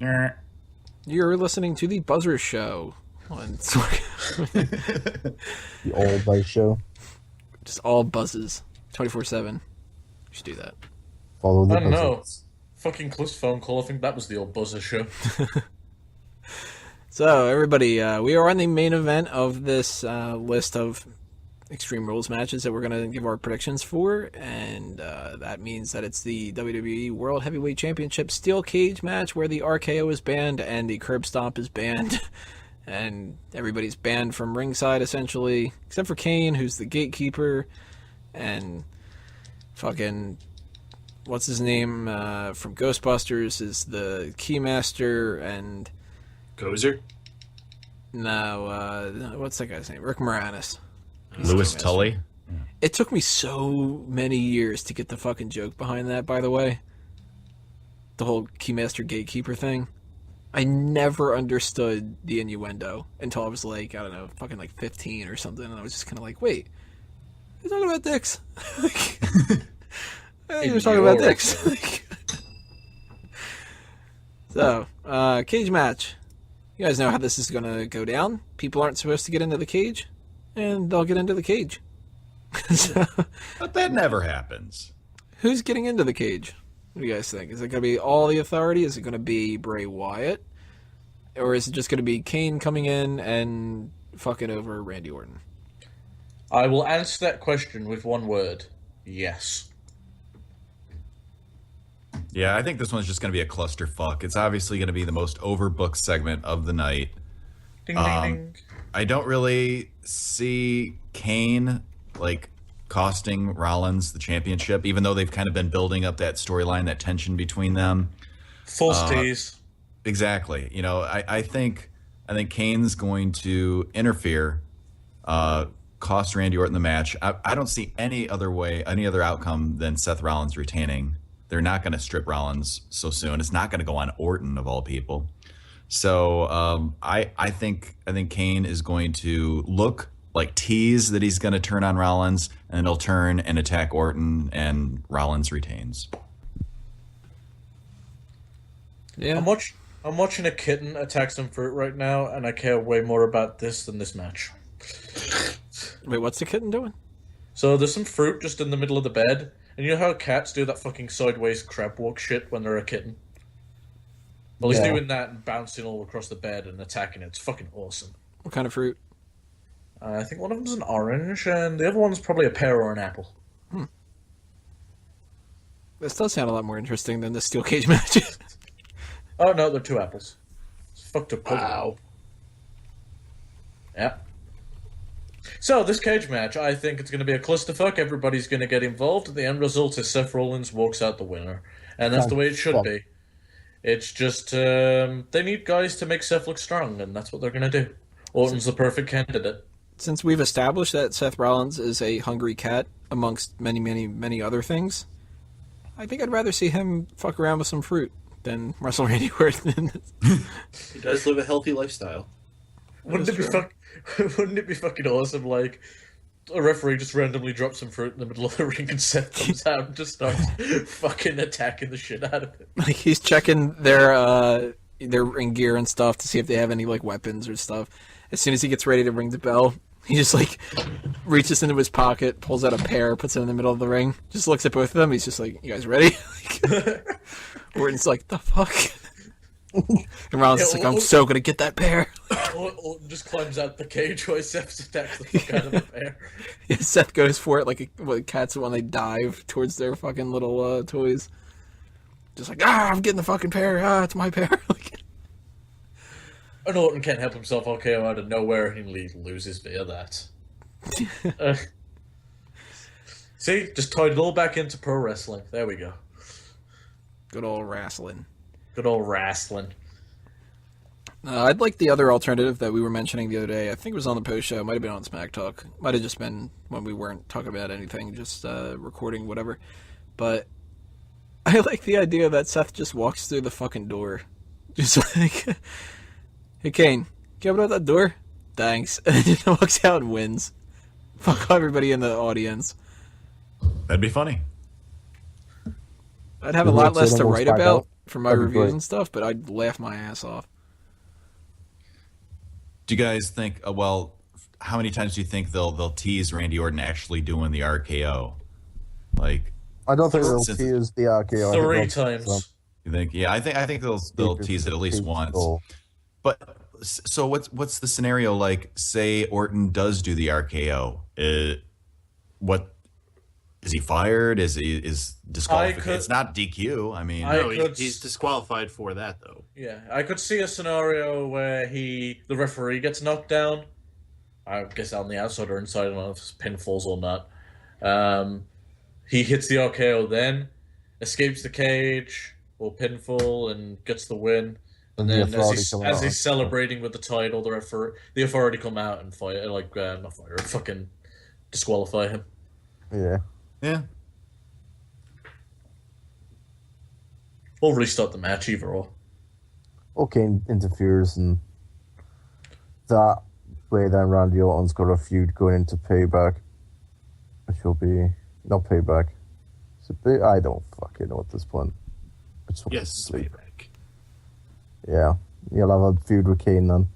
You're listening to the Buzzer Show on The old Vice show. just all buzzes, 24/7. You should do that. Follow the I don't know. buzzards. Fucking close phone call. I think that was the old buzzer show. So, everybody, we are on the main event of this list of Extreme Rules matches that we're going to give our predictions for, and that means that it's the WWE World Heavyweight Championship Steel Cage match where the RKO is banned and the Curb Stomp is banned, and everybody's banned from ringside, essentially, except for Kane, who's the gatekeeper, and fucking... what's his name from Ghostbusters is the Keymaster, and... Gozer? No, what's that guy's name? Rick Moranis. Louis Tully? It took me so many years to get the fucking joke behind that, by the way. The whole Keymaster Gatekeeper thing. I never understood the innuendo until I was like, I don't know, fucking like 15 or something, and I was just kind of like, wait, you're talking about dicks? You're talking about dicks. So, cage match. You guys know how this is going to go down. People aren't supposed to get into the cage, and they'll get into the cage. So, But that never happens. who's getting into the cage? What do you guys think? Is it going to be all the authority? Is it going to be Bray Wyatt? Or is it just going to be Kane coming in and fucking over Randy Orton? I will answer that question with one word. Yes. Yeah, I think this one's just going to be a clusterfuck. It's obviously going to be the most overbooked segment of the night. Ding, ding, ding. I don't really see Kane, like, costing Rollins the championship, even though they've kind of been building up that storyline, that tension between them. False tease. Exactly. You know, I think Kane's going to interfere, cost Randy Orton the match. I don't see any other outcome than Seth Rollins retaining. They're not going to strip Rollins so soon. It's not going to go on Orton of all people. So I think Kane is going to look like tease that he's going to turn on Rollins, and he'll turn and attack Orton, and Rollins retains. Yeah. I'm watching a kitten attack some fruit right now, and I care way more about this than this match. Wait, what's the kitten doing? So there's some fruit just in the middle of the bed, and you know how cats do that fucking sideways crab walk shit when they're a kitten? Well, he's Yeah. doing that and bouncing all across the bed and attacking it. It's fucking awesome. What kind of fruit? I think one of them's an orange, and the other one's probably a pear or an apple. This does sound a lot more interesting than the steel cage match. Oh no, they're two apples. It's fucked up. Wow. Yeah. So, this cage match, I think it's going to be a clusterfuck. Everybody's going to get involved. The end result is Seth Rollins walks out the winner. And that's the way it should be. It's just, they need guys to make Seth look strong, and that's what they're going to do. Orton's the perfect candidate. Since we've established that Seth Rollins is a hungry cat, amongst many, many, many other things, I think I'd rather see him fuck around with some fruit than wrestle Randy Orton. He does live a healthy lifestyle. Wouldn't it be fucking awesome, like, a referee just randomly drops some fruit in the middle of the ring and Seth comes out and just starts fucking attacking the shit out of it. Like, he's checking their ring gear and stuff to see if they have any, like, weapons or stuff. As soon as he gets ready to ring the bell, he just, like, reaches into his pocket, pulls out a pear, puts it in the middle of the ring, just looks at both of them. He's just like, you guys ready? Orton's like, the fuck? And Rollins is like, I'm so gonna get that pear. Orton just climbs out the cage while Seth attacks the fuck out of the bear. Yeah, Seth goes for it like cats when they dive towards their fucking little toys. Just like, I'm getting the fucking pear. It's my pear. Like, And Orton can't help himself, RKO out of nowhere, and he loses via that. See? Just tied it all back into pro wrestling. There we go. good old wrestling. Good old wrestling. I'd like the other alternative that we were mentioning the other day. I think it was on the post show. It might have been on Smack Talk. Might have just been when we weren't talking about anything, just recording whatever. But I like the idea that Seth just walks through the fucking door. Just like, hey, Kane, can you open up that door? Thanks. And then just walks out and wins. Fuck everybody in the audience. That'd be funny. I'd have a lot less to write about for my That'd be reviews great. and stuff, but I'd laugh my ass off. Do you guys think? Well, how many times do you think they'll tease Randy Orton actually doing the RKO? Like, I don't think they'll Since- tease the RKO. I think 3 they'll- times. you think? Yeah, I think they'll tease it at least once. Goal. But so what's the scenario like? Say Orton does do the RKO. What is he fired? Is disqualified? It's not DQ. I mean, I No, could- he's disqualified for that though. Yeah, I could see a scenario where the referee gets knocked down. I guess on the outside or inside, I don't know if it's pinfalls or not. He hits the RKO then, escapes the cage or pinfall and gets the win. And And the then authority as come he's out. celebrating with the title, the authority come out and fucking disqualify him. Yeah. yeah. Or restart the match, either or. Okay, interferes and that way. Then Randy Orton's got a feud going into Payback, which will be not Payback. I don't fucking know at this point. I just want to Yes, sleep. payback. Yeah, you'll have a feud with Kane then.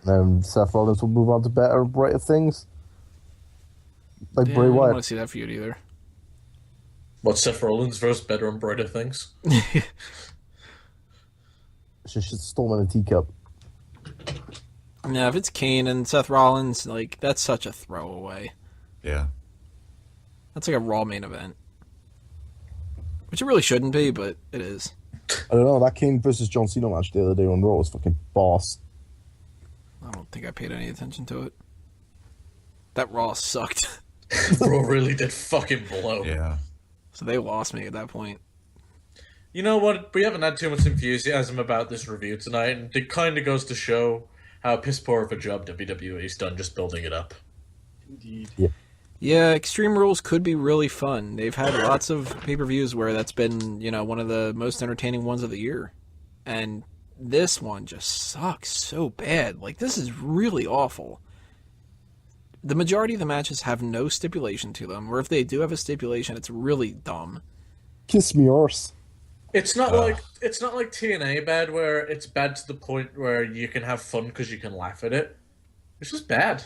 Then Seth Rollins will move on to better and brighter things, like Yeah, I Bray don't want Wyatt. to see that feud either. What, Seth Rollins versus Better and Brighter Things? She should storm in a teacup. Yeah, if it's Kane and Seth Rollins, like, that's such a throwaway. Yeah. That's like a Raw main event. Which it really shouldn't be, but it is. I don't know. That Kane versus John Cena match the other day on Raw was fucking boss. I don't think I paid any attention to it. That Raw sucked. Bro really did fucking blow. Yeah. So they lost me at that point. You know what? We haven't had too much enthusiasm about this review tonight, and it kind of goes to show how piss poor of a job WWE's done just building it up. Indeed. Yeah, Extreme Rules could be really fun. They've had lots of pay-per-views where that's been, one of the most entertaining ones of the year. And this one just sucks so bad. Like, this is really awful. The majority of the matches have no stipulation to them, or if they do have a stipulation, it's really dumb. Kiss me arse. It's not like TNA bad, where it's bad to the point where you can have fun because you can laugh at it. It's just bad.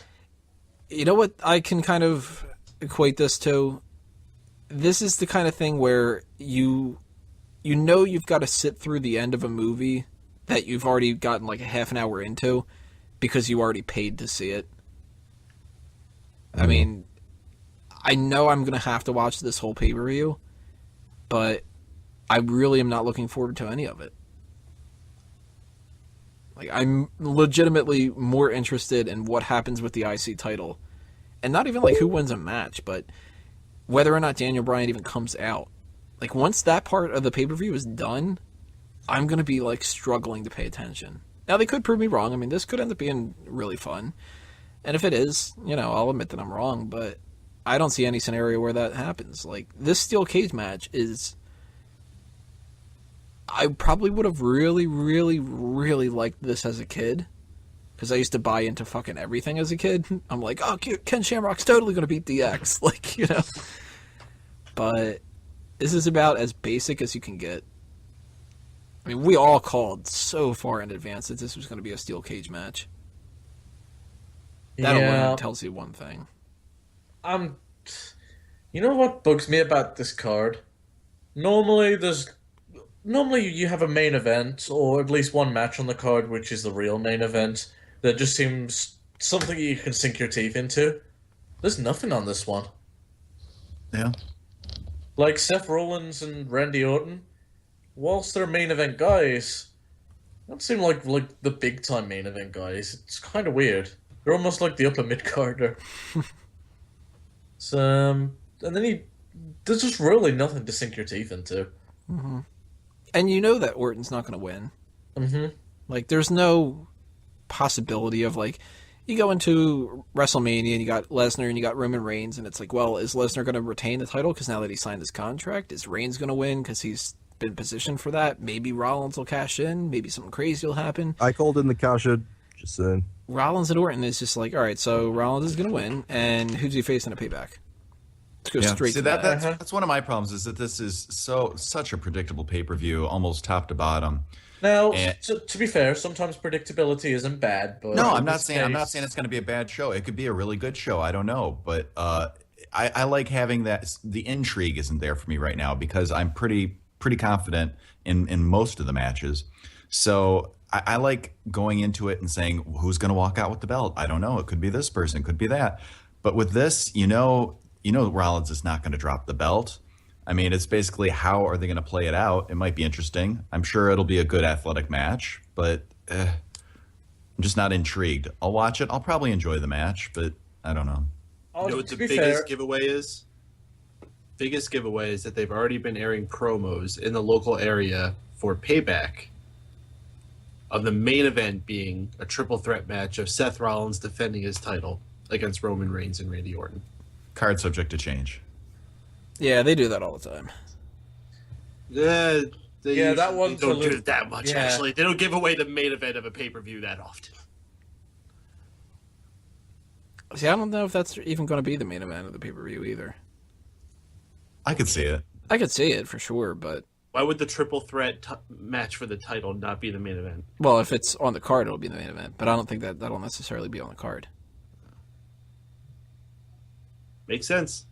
You know what I can kind of equate this to? This is the kind of thing where you've got to sit through the end of a movie that you've already gotten like a half an hour into because you already paid to see it. I mean, I know I'm going to have to watch this whole pay-per-view, but I really am not looking forward to any of it. Like, I'm legitimately more interested in what happens with the IC title. And not even like who wins a match, but whether or not Daniel Bryan even comes out. Like, once that part of the pay-per-view is done, I'm going to be like struggling to pay attention. Now, they could prove me wrong. I mean, this could end up being really fun. And if it is, I'll admit that I'm wrong, but I don't see any scenario where that happens. Like, this steel cage match is... I probably would have really, really, really liked this as a kid. Because I used to buy into fucking everything as a kid. I'm like, oh, Ken Shamrock's totally going to beat DX. Like, But this is about as basic as you can get. I mean, we all called so far in advance that this was going to be a steel cage match. That alone tells you one thing. You know what bugs me about this card? Normally you have a main event, or at least one match on the card, which is the real main event, that just seems something you can sink your teeth into. There's nothing on this one. Yeah. Like Seth Rollins and Randy Orton, whilst they're main event guys, don't seem like the big time main event guys. It's kind of weird. They're almost like the upper mid carder. And then there's just really nothing to sink your teeth into. Mm-hmm. And you know that Orton's not going to win. Mm-hmm. Like, there's no possibility of, like, you go into WrestleMania and you got Lesnar and you got Roman Reigns, and it's like, well, is Lesnar going to retain the title because now that he signed his contract? Is Reigns going to win because he's been positioned for that? Maybe Rollins will cash in. Maybe something crazy will happen. I called in the cash in. Just saying. Rollins and Orton is just like, all right, so Rollins is going to win, and who's he facing at Payback? Let's go straight See, to that. that's one of my problems is that this is such a predictable pay-per-view, almost top to bottom. Now, And- to be fair, sometimes predictability isn't bad, but No, I'm in not this saying case- it's going to be a bad show. It could be a really good show. I don't know, but I like having that. The intrigue isn't there for me right now because I'm pretty confident in most of the matches. So I like going into it and saying who's going to walk out with the belt. I don't know. It could be this person, it could be that. But with this, Rollins is not going to drop the belt. I mean, it's basically how are they going to play it out? It might be interesting. I'm sure it'll be a good athletic match, but I'm just not intrigued. I'll watch it. I'll probably enjoy the match, but I don't know. You know what the biggest giveaway is? Biggest giveaway is that they've already been airing promos in the local area for Payback of the main event being a triple threat match of Seth Rollins defending his title against Roman Reigns and Randy Orton. Card subject to change. Yeah, they do that all the time. They that one's don't a do little- it that much, yeah. actually. They don't give away the main event of a pay-per-view that often. See, I don't know if that's even going to be the main event of the pay-per-view either. I could see it. I could see it for sure, but Why would the triple threat match for the title not be the main event? well, if it's on the card, it'll be the main event. But I don't think that'll necessarily be on the card. Makes sense.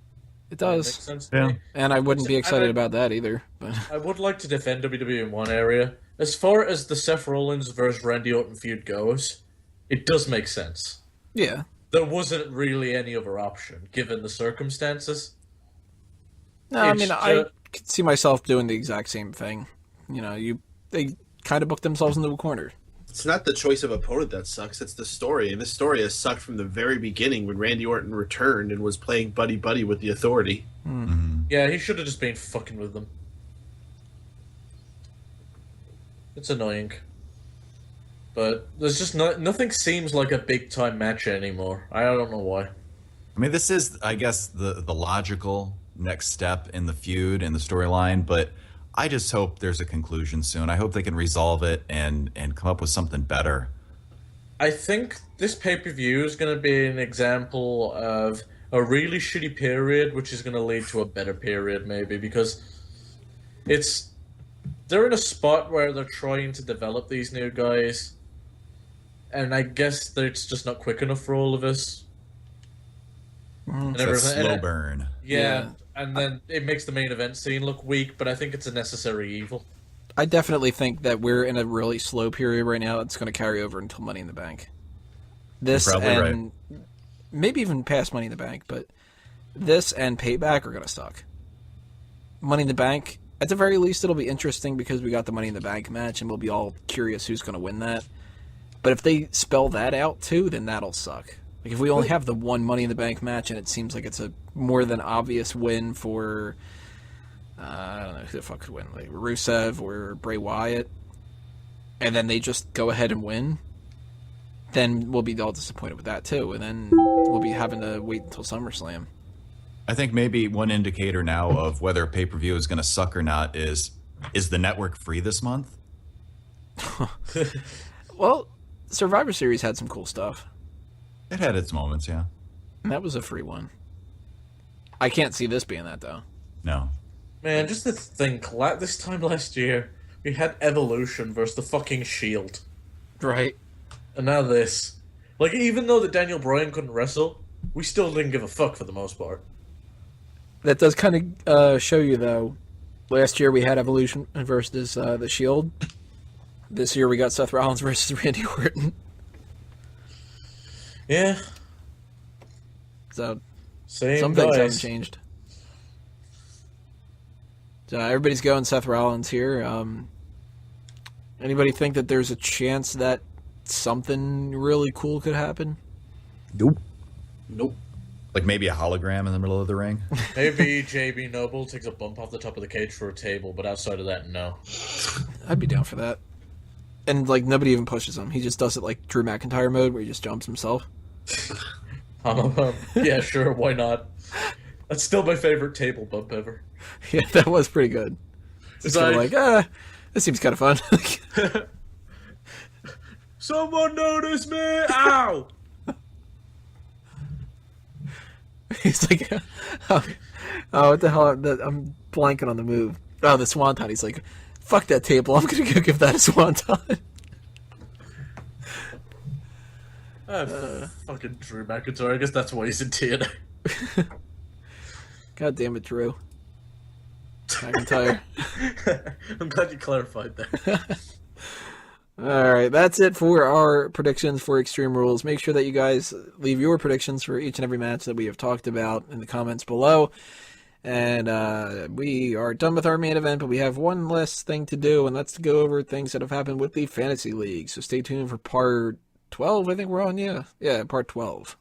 It Makes does, sense to Yeah. me. and I wouldn't be I excited mean- about that either. But I would like to defend WWE in one area. As far as the Seth Rollins versus Randy Orton feud goes, it does make sense. yeah, There wasn't really any other option, given the circumstances. no, I It's mean, I ju- could see myself doing the exact same thing. They kind of booked themselves into a corner. It's not the choice of opponent that sucks, it's the story. And this story has sucked from the very beginning when Randy Orton returned and was playing buddy-buddy with the Authority. Yeah, he should have just been fucking with them. It's annoying. But there's just nothing seems like a big-time match anymore. I don't know why. I mean, this is, I guess, the logical next step in the feud and the storyline, but I just hope there's a conclusion soon. I hope they can resolve it and come up with something better. I think this pay-per-view is going to be an example of a really shitty period, which is going to lead to a better period, maybe, because they're in a spot where they're trying to develop these new guys, and I guess it's just not quick enough for all of us. And It's a slow burn. Yeah, and then it makes the main event scene look weak, but I think it's a necessary evil. I definitely think that we're in a really slow period right now. It's going to carry over until Money in the Bank. This You're probably and maybe even past Money in the Bank, but this and Payback are going to suck. Money in the Bank, at the very least, it'll be interesting because we got the Money in the Bank match, and we'll be all curious who's going to win that. But if they spell that out too, then that'll suck. Like if we only have the one Money in the Bank match, and it seems like it's a more than obvious win for I don't know who the fuck could win, like Rusev or Bray Wyatt, and then they just go ahead and win, then we'll be all disappointed with that too, and then we'll be having to wait until SummerSlam. I think maybe one indicator now of whether a pay-per-view is going to suck or not is the network free this month? Well, Survivor Series had some cool stuff, It had its moments, yeah. and that was a free one. I can't see this being that though. No. Man, just to think, this time last year, we had Evolution versus the fucking Shield. Right. And now this. Like, even though that Daniel Bryan couldn't wrestle, we still didn't give a fuck for the most part. That does kind of show you though. Last year we had Evolution versus the Shield. This year we got Seth Rollins versus Randy Orton. Yeah, So same some things haven't guys. changed. So everybody's going Seth Rollins here. Anybody think that there's a chance that something really cool could happen? Nope. Nope. Like maybe a hologram in the middle of the ring? Maybe JB Noble takes a bump off the top of the cage for a table, but outside of that, no. I'd be down for that. And like nobody even pushes him. He just does it like Drew McIntyre mode, where he just jumps himself. Yeah, sure, why not? That's still my favorite table bump ever. Yeah, that was pretty good. It's kind of like, this seems kind of fun. Someone notice me! Ow! He's like, Oh, what the hell? I'm blanking on the move. Oh, the Swanton. He's like, fuck that table. I'm going to go give that a Swanton. Fucking Drew McIntyre. I guess that's why he's in TNA. God damn it, Drew. McIntyre. I'm glad you clarified that. All right, that's it for our predictions for Extreme Rules. Make sure that you guys leave your predictions for each and every match that we have talked about in the comments below. And we are done with our main event, but we have one last thing to do, and that's to go over things that have happened with the Fantasy League. So stay tuned for part 12, I think we're on, yeah, part 12.